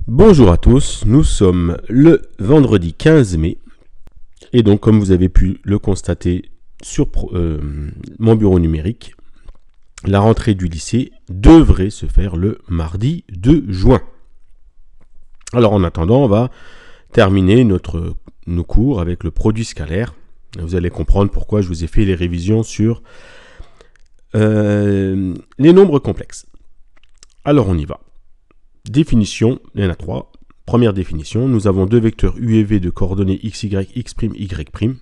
Bonjour à tous, nous sommes le vendredi 15 mai et donc comme vous avez pu le constater sur mon bureau numérique, la rentrée du lycée devrait se faire le mardi 2 juin. Alors en attendant, on va terminer nos cours avec le produit scalaire. Vous allez comprendre pourquoi je vous ai fait les révisions sur les nombres complexes. Alors on y va. Définition, il y en a trois. Première définition, nous avons deux vecteurs u et v de coordonnées x, y, x', y'.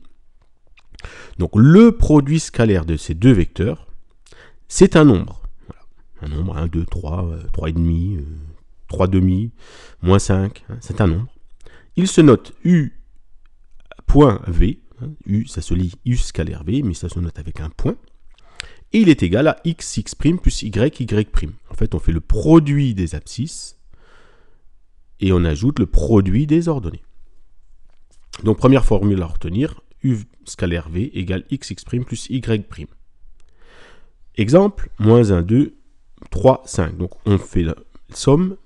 Donc le produit scalaire de ces deux vecteurs, c'est un nombre. Voilà. Un nombre, 1, 2, 3, 3,5, 3 demi, moins 5, c'est un nombre. Il se note u point v, u ça se lit u scalaire v, mais ça se note avec un point. Et il est égal à x, x' plus y, y'. En fait, on fait le produit des abscisses et on ajoute le produit des ordonnées. Donc, première formule à retenir, u scalaire v égale x, x' plus y'. Exemple, moins 1, 2, 3, 5. Donc, on fait la somme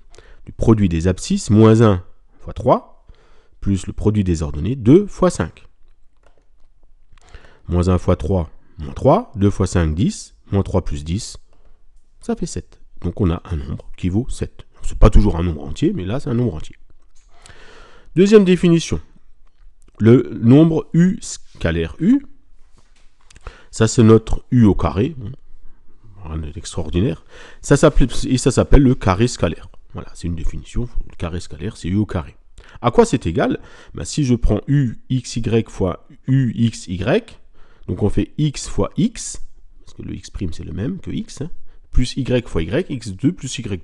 du produit des abscisses, moins 1 fois 3, plus le produit des ordonnées, 2 fois 5. Moins 1 fois 3, moins 3, 2 fois 5, 10, moins 3 plus 10, ça fait 7. Donc on a un nombre qui vaut 7. Ce n'est pas toujours un nombre entier, mais là c'est un nombre entier. Deuxième définition, le nombre u scalaire u, ça c'est notre u au carré, rien d'extraordinaire, ça s'appelle le carré scalaire. Voilà, c'est une définition, le carré scalaire c'est u au carré. À quoi c'est égal? Si je prends u xy fois u xy, donc on fait x fois x, parce que le x' c'est le même que x, plus y fois y, x2 plus y2.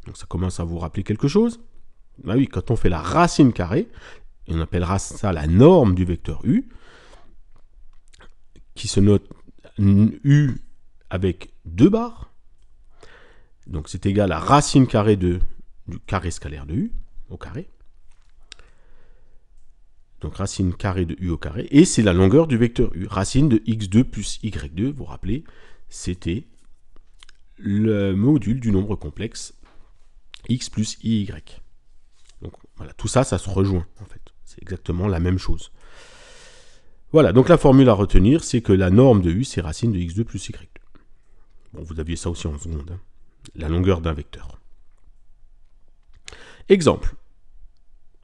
Donc ça commence à vous rappeler quelque chose. Oui, quand on fait la racine carrée, on appellera ça la norme du vecteur u, qui se note u avec 2 barres. Donc c'est égal à racine carrée du carré scalaire de u au carré. Donc racine carrée de u au carré, et c'est la longueur du vecteur u. Racine de x2 plus y2, vous vous rappelez, c'était le module du nombre complexe x plus iy. Donc voilà, tout ça, ça se rejoint en fait. C'est exactement la même chose. Voilà, donc la formule à retenir, c'est que la norme de u, c'est racine de x2 plus y2. Bon, vous aviez ça aussi en seconde, la longueur d'un vecteur. Exemple.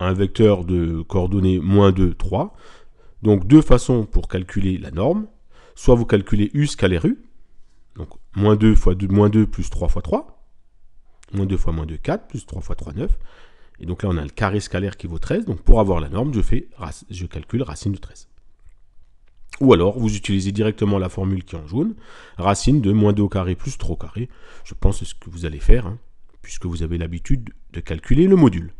Un vecteur de coordonnées moins 2, 3. Donc deux façons pour calculer la norme. Soit vous calculez u scalaire u, donc moins 2 fois 2, moins 2 plus 3 fois 3. Moins 2 fois moins 2, 4, plus 3 fois 3, 9. Et donc là, on a le carré scalaire qui vaut 13. Donc pour avoir la norme, je calcule racine de 13. Ou alors, vous utilisez directement la formule qui est en jaune. Racine de moins 2 au carré plus 3 au carré. Je pense que c'est ce que vous allez faire, puisque vous avez l'habitude de calculer le module.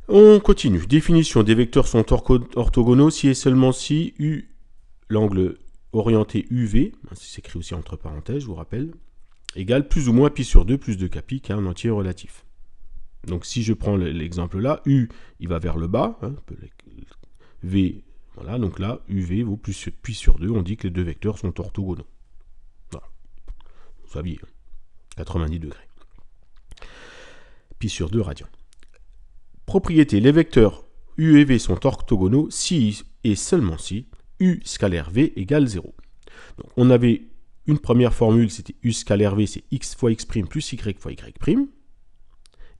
On continue. Définition des vecteurs sont orthogonaux si et seulement si u, l'angle orienté UV, c'est écrit aussi entre parenthèses, je vous rappelle, égale plus ou moins pi sur 2 plus 2kpi qui est un entier relatif. Donc si je prends l'exemple là, u il va vers le bas, v, voilà, donc là UV vaut plus pi sur 2, on dit que les deux vecteurs sont orthogonaux. Voilà. Vous saviez, 90 degrés. Pi sur 2 radians. Propriété, les vecteurs u et v sont orthogonaux si et seulement si u scalaire v égale 0. Donc on avait une première formule, c'était u scalaire v, c'est x fois x' plus y fois y'.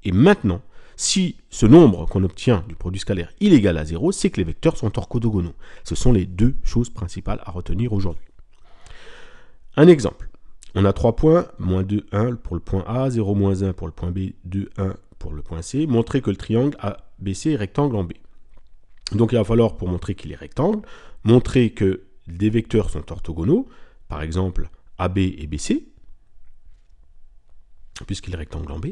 Et maintenant, si ce nombre qu'on obtient du produit scalaire il est égal à 0, c'est que les vecteurs sont orthogonaux. Ce sont les deux choses principales à retenir aujourd'hui. Un exemple. On a 3 points, moins 2, 1 pour le point A, 0, moins 1 pour le point B, 2, 1 pour le point C. Montrer que le triangle ABC est rectangle en B. Donc il va falloir, pour montrer qu'il est rectangle, montrer que des vecteurs sont orthogonaux, par exemple AB et BC, puisqu'il est rectangle en B.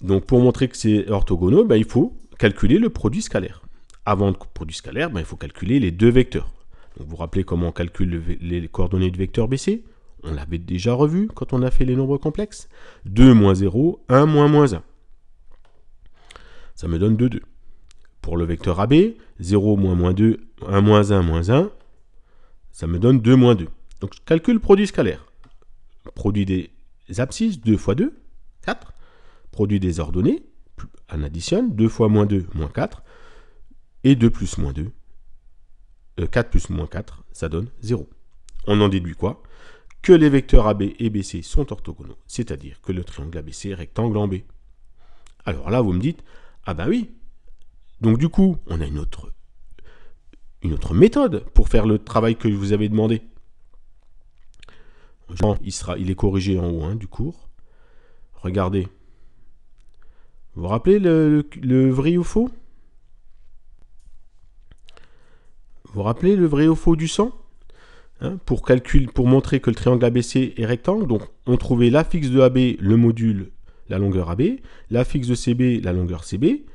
Donc pour montrer que c'est orthogonaux, il faut calculer le produit scalaire. Avant le produit scalaire, il faut calculer les deux vecteurs. Donc vous vous rappelez comment on calcule les coordonnées du vecteur BC? On l'avait déjà revu quand on a fait les nombres complexes. 2 moins 0, 1 moins moins 1. Ça me donne 2, 2. Pour le vecteur AB, 0 moins moins 2, 1 moins 1, ça me donne 2 moins 2. Donc je calcule le produit scalaire. Produit des abscisses, 2 fois 2, 4. Produit des ordonnées, on additionne, 2 fois moins 2, moins 4. Et 2 plus moins 2, 4 plus moins 4, ça donne 0. On en déduit quoi? Que les vecteurs AB et BC sont orthogonaux, c'est-à-dire que le triangle ABC est rectangle en B. Alors là, vous me dites, ah ben oui, donc du coup, on a une autre méthode pour faire le travail que je vous avais demandé. Il est corrigé en haut hein, du cours. Regardez. Vous vous rappelez le vrai ou faux? Vous vous rappelez le vrai ou faux du 100 hein, pour montrer que le triangle ABC est rectangle, donc on trouvait la fixe de AB, le module, la longueur AB, la fixe de CB, la longueur CB,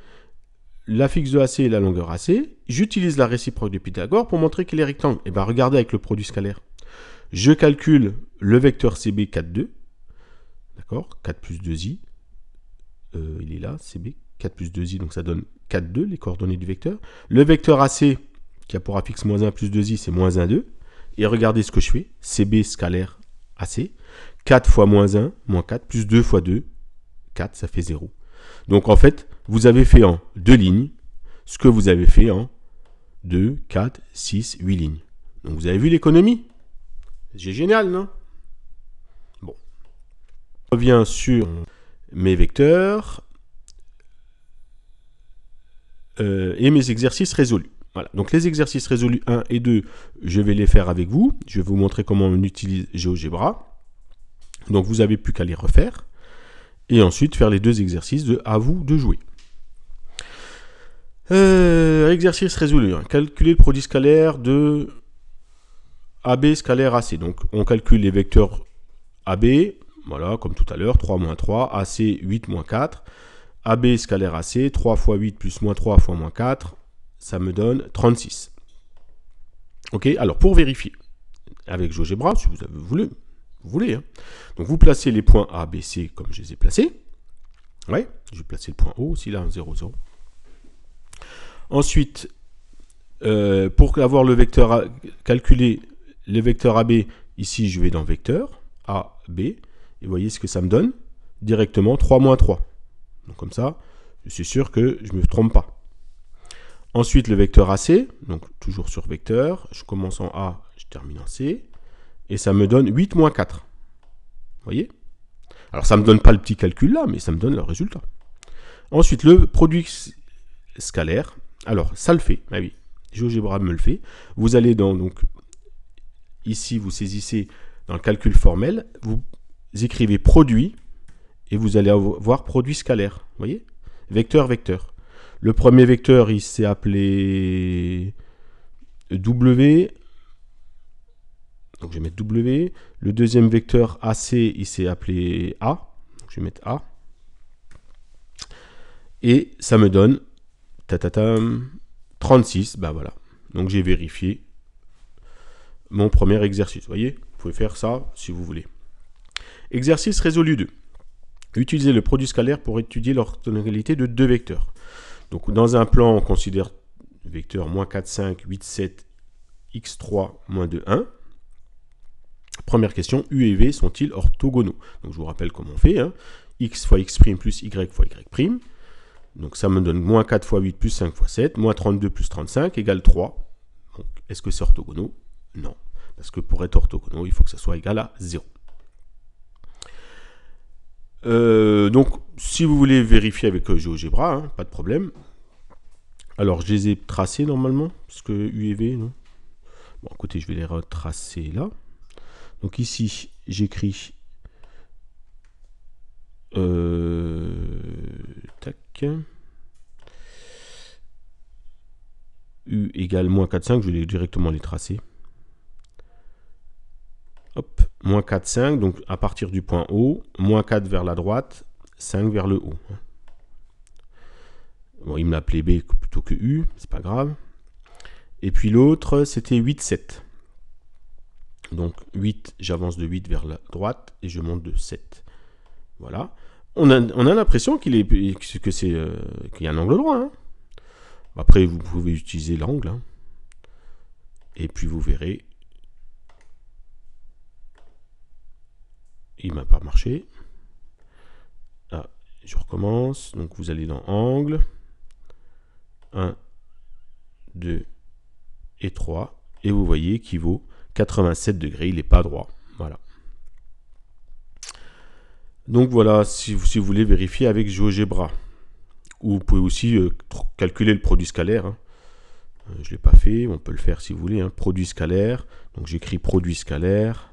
la fixe de AC, la longueur AC. J'utilise la réciproque de Pythagore pour montrer qu'il est rectangle. Et bien regardez avec le produit scalaire. Je calcule le vecteur CB 4, 2. D'accord, 4 plus 2i. Il est là, CB, 4 plus 2i, donc ça donne 4, 2, les coordonnées du vecteur. Le vecteur AC, qui a pour affixe moins 1 plus 2i, c'est moins 1, 2. Et regardez ce que je fais. CB scalaire AC. 4 fois moins 1, moins 4, plus 2 fois 2, 4, ça fait 0. Donc en fait, vous avez fait en 2 lignes ce que vous avez fait en 2, 4, 6, 8 lignes. Donc vous avez vu l'économie? C'est génial, non? Bon. Je reviens sur mes vecteurs et mes exercices résolus. Voilà. Donc les exercices résolus 1 et 2, je vais les faire avec vous. Je vais vous montrer comment on utilise GeoGebra. Donc vous n'avez plus qu'à les refaire. Et ensuite faire les deux exercices à vous de jouer. Exercice résolu 1. Calculer le produit scalaire de AB scalaire AC. Donc on calcule les vecteurs AB, voilà, comme tout à l'heure, 3 moins 3, AC 8 moins 4. AB scalaire AC, 3 fois 8 plus moins 3 fois moins 4, ça me donne 36. Ok, alors pour vérifier, avec GeoGebra, si vous voulez, hein. Donc vous placez les points A, B, C comme je les ai placés. Ouais, je vais placer le point O aussi là, 0, 0. Ensuite, pour avoir le vecteur calculer le vecteur AB, ici je vais dans vecteur A, B, et vous voyez ce que ça me donne directement 3 moins 3. Donc comme ça, je suis sûr que je ne me trompe pas. Ensuite, le vecteur AC, donc toujours sur vecteur, je commence en A, je termine en C, et ça me donne 8 moins 4. Vous voyez? Alors ça ne me donne pas le petit calcul là, mais ça me donne le résultat. Ensuite, le produit scalaire, alors ça le fait, ah oui, GeoGebra me le fait. Vous allez donc, ici vous saisissez dans le calcul formel, vous écrivez produit, et vous allez avoir produit scalaire. Vous voyez? Vecteur, vecteur. Le premier vecteur, il s'est appelé W. Donc je vais mettre W. Le deuxième vecteur AC, il s'est appelé A. Donc je vais mettre A. Et ça me donne 36. Ben voilà. Donc j'ai vérifié mon premier exercice. Vous voyez? Vous pouvez faire ça si vous voulez. Exercice résolu 2. Utiliser le produit scalaire pour étudier l'orthogonalité de deux vecteurs. Donc dans un plan, on considère vecteur moins 4, 5, 8, 7, x3, moins 2, 1. Première question, U et V sont-ils orthogonaux? Donc je vous rappelle comment on fait. Hein. X fois x' plus y fois y'. Donc ça me donne moins 4 fois 8 plus 5 fois 7, moins 32 plus 35 égale 3. Est-ce que c'est orthogonaux? Non. Parce que pour être orthogonaux, il faut que ça soit égal à 0. Donc, si vous voulez vérifier avec GeoGebra, hein, pas de problème. Alors, je les ai tracés normalement, parce que U et V, non. Bon, écoutez, je vais les retracer là. Donc ici, j'écris tac. U égale moins 4, 5, je vais directement les tracer. Hop, moins 4, 5, donc à partir du point O, moins 4 vers la droite, 5 vers le haut. Bon, il me l'a appelé B plutôt que U, c'est pas grave. Et puis l'autre, c'était 8, 7. Donc 8, j'avance de 8 vers la droite et je monte de 7. Voilà. On a l'impression qu'il y a un angle droit. Hein. Après, vous pouvez utiliser l'angle. Hein. Et puis vous verrez. Il m'a pas marché. Ah, je recommence. Donc vous allez dans Angle. 1, 2 et 3. Et vous voyez qu'il vaut 87 degrés. Il n'est pas droit. Voilà. Donc voilà, si vous voulez vérifier avec GeoGebra. Ou vous pouvez aussi calculer le produit scalaire. Hein. Je ne l'ai pas fait, on peut le faire si vous voulez. Hein. Produit scalaire. Donc j'écris produit scalaire.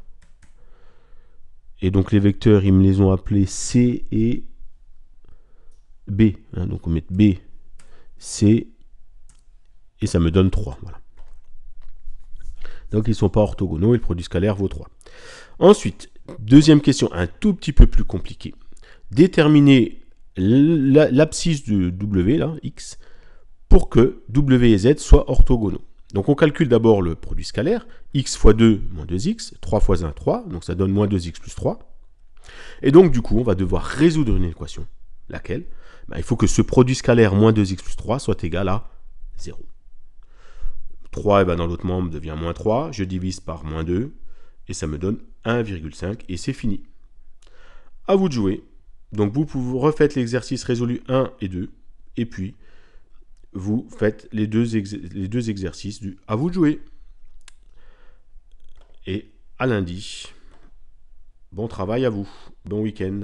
Et donc les vecteurs, ils me les ont appelés C et B. Hein. Donc on met B, C, et ça me donne 3. Voilà. Donc ils ne sont pas orthogonaux et le produit scalaire vaut 3. Ensuite, deuxième question, un tout petit peu plus compliquée. Déterminer l'abscisse de W, là, X, pour que W et Z soient orthogonaux. Donc on calcule d'abord le produit scalaire, x fois 2, moins 2x, 3 fois 1, 3, donc ça donne moins 2x plus 3. Et donc du coup, on va devoir résoudre une équation. Laquelle? Il faut que ce produit scalaire moins 2x plus 3 soit égal à 0. 3, dans l'autre membre, devient moins 3, je divise par moins 2, et ça me donne 1,5, et c'est fini. À vous de jouer. Donc vous refaites l'exercice résolu 1 et 2, et puis vous faites les deux exercices du à vous de jouer. Et à lundi. Bon travail à vous. Bon week-end.